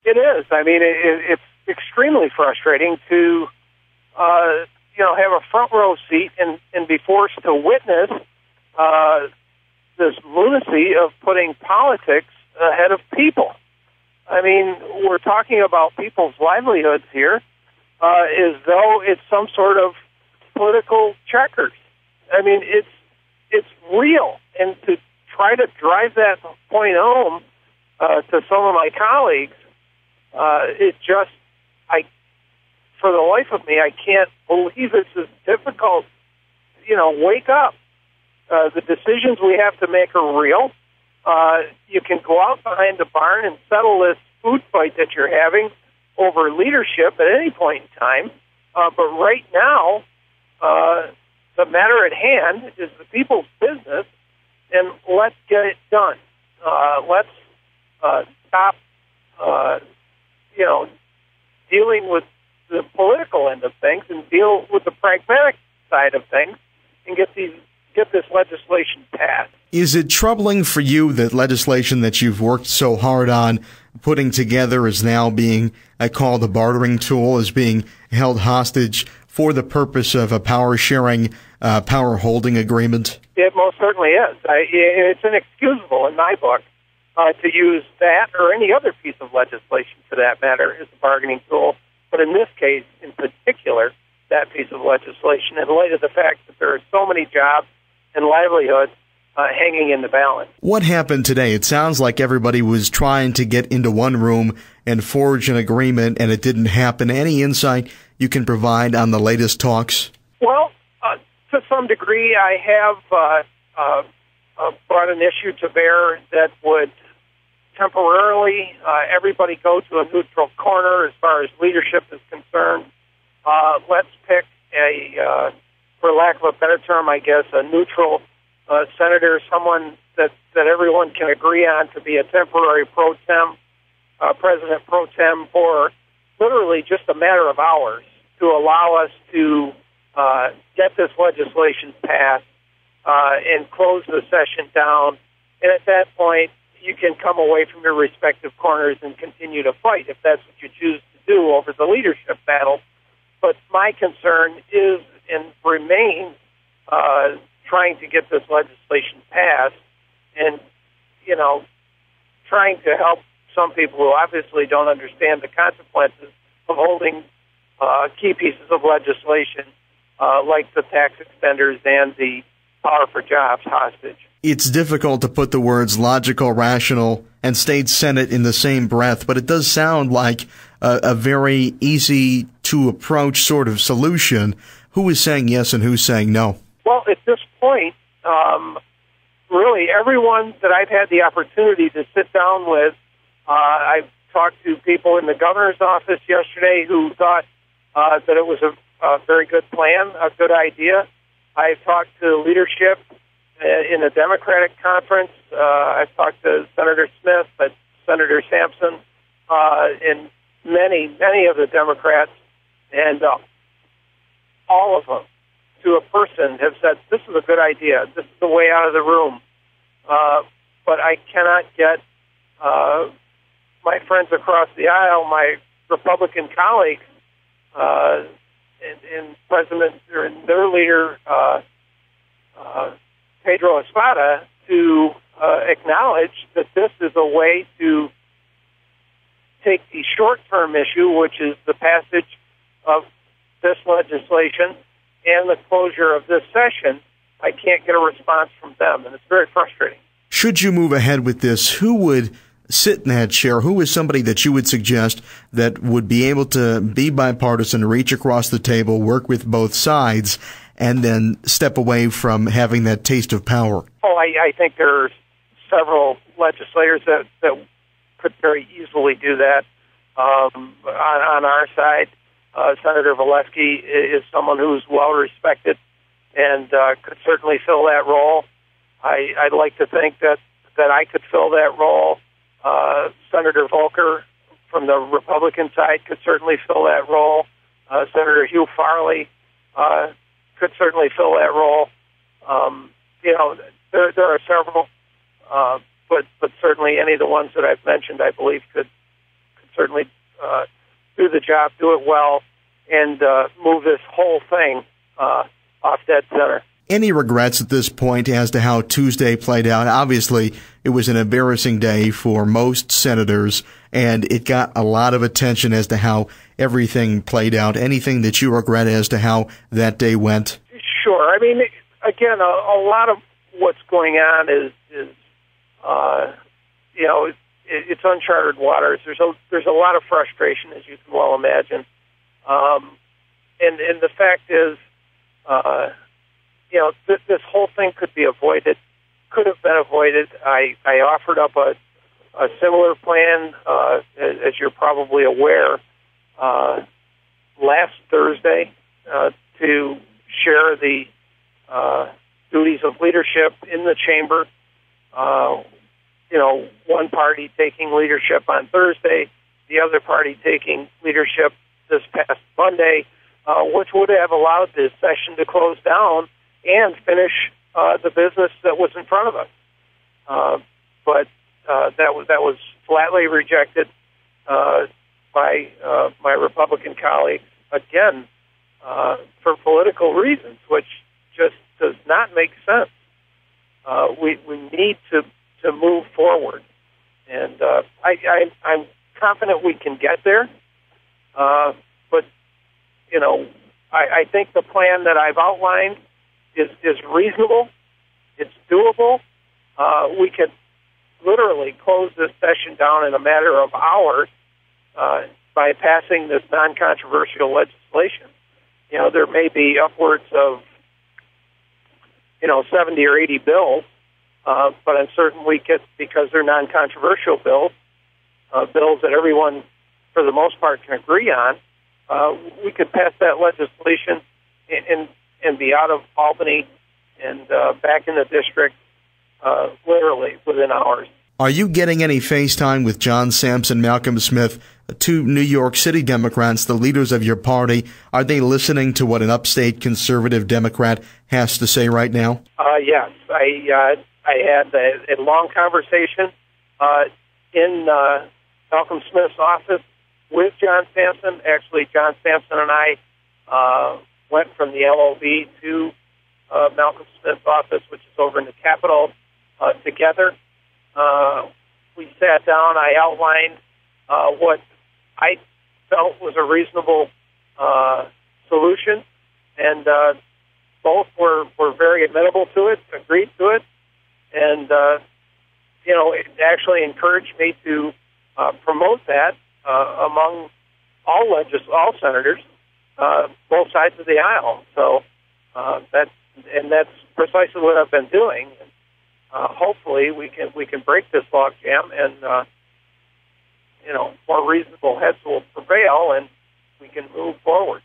It is. I mean, it's extremely frustrating to, have a front row seat and be forced to witness this lunacy of putting politics ahead of people. I mean, we're talking about people's livelihoods here as though it's some sort of political checkers. I mean, it's real. And to try to drive that point home to some of my colleagues, for the life of me, I can't believe it's as difficult. Wake up. The decisions we have to make are real. You can go out behind the barn and settle this food fight that you're having over leadership at any point in time. But right now, the matter at hand is the people's business, and let's get it done. Let's stop, dealing with the political end of things and deal with the pragmatic side of things and get this legislation passed. Is it troubling for you that legislation that you've worked so hard on putting together is now being called a bartering tool, is being held hostage for the purpose of a power-sharing, power-holding agreement? It most certainly is. It's inexcusable in my book to use that or any other piece of legislation, for that matter, as a bargaining tool. But in this case, in particular, that piece of legislation, in light of the fact that there are so many jobs and livelihoods hanging in the balance. What happened today? It sounds like everybody was trying to get into one room and forge an agreement, and it didn't happen. Any insight you can provide on the latest talks? Well, to some degree, I have brought an issue to bear that would temporarily everybody go to a neutral corner as far as leadership is concerned. Let's pick for lack of a better term, I guess, a neutral senator, someone that everyone can agree on to be a temporary pro tem, President Pro Tempore, literally just a matter of hours to allow us to get this legislation passed and close the session down. And at that point, you can come away from your respective corners and continue to fight if that's what you choose to do over the leadership battle. But my concern is and remains trying to get this legislation passed and, trying to help some people who obviously don't understand the consequences of holding key pieces of legislation like the tax extenders and the power for jobs hostage. It's difficult to put the words logical, rational, and state senate in the same breath, but it does sound like a very easy to approach sort of solution. Who is saying yes and who's saying no? Well, at this point, really everyone that I've had the opportunity to sit down with, I've talked to people in the governor's office yesterday who thought that it was a very good plan, a good idea. I've talked to leadership in the Democratic conference. I've talked to Senator Smith, Senator Sampson, and many of the Democrats, and all of them, to a person, have said, this is a good idea. This is the way out of the room. But I cannot get my friends across the aisle, my Republican colleagues, and President or their leader, Pedro Espada, to acknowledge that this is a way to take the short-term issue, which is the passage of this legislation and the closure of this session. I can't get a response from them, and it's very frustrating. Should you move ahead with this, who would sit in that chair? Who is somebody that you would suggest that would be able to be bipartisan, reach across the table, work with both sides, and then step away from having that taste of power? Oh, I think there are several legislators that could very easily do that. On our side, Senator Valesky is someone who's well respected and could certainly fill that role. I'd like to think that I could fill that role. Senator Volker from the Republican side could certainly fill that role. Senator Hugh Farley could certainly fill that role. There are several, but certainly any of the ones that I've mentioned, I believe, could certainly do the job, do it well, and move this whole thing off dead center. Any regrets at this point as to how Tuesday played out? Obviously, it was an embarrassing day for most senators, and it got a lot of attention as to how everything played out. Anything that you regret as to how that day went? Sure. I mean, again, a lot of what's going on is it's uncharted waters. There's a lot of frustration, as you can well imagine, and the fact is, this whole thing could be avoided, could have been avoided. I offered up a similar plan, as you're probably aware, last Thursday to share the duties of leadership in the chamber. One party taking leadership on Thursday, the other party taking leadership this past Monday, which would have allowed this session to close down and finish the business that was in front of us. But that was flatly rejected by my Republican colleagues, again, for political reasons, which just does not make sense. We need to move forward, and I'm confident we can get there. But I think the plan that I've outlined is reasonable. It's doable. We could literally close this session down in a matter of hours by passing this non-controversial legislation. There may be upwards of 70 or 80 bills, but I'm certain we could, because they're non-controversial bills that everyone, for the most part, can agree on, we could pass that legislation and be out of Albany and back in the district literally within hours. Are you getting any FaceTime with John Sampson, Malcolm Smith, two New York City Democrats, the leaders of your party? Are they listening to what an upstate conservative Democrat has to say right now? Yes. I had a long conversation in Malcolm Smith's office with John Sampson. Actually, John Sampson and I went from the LOB to Malcolm Smith's office, which is over in the Capitol, together. We sat down. I outlined what I felt was a reasonable solution, and both were very amenable to it, agreed to it, and it actually encouraged me to promote that among all senators, both sides of the aisle. So that's precisely what I've been doing. Hopefully, we can break this logjam, and more reasonable heads will prevail, and we can move forward.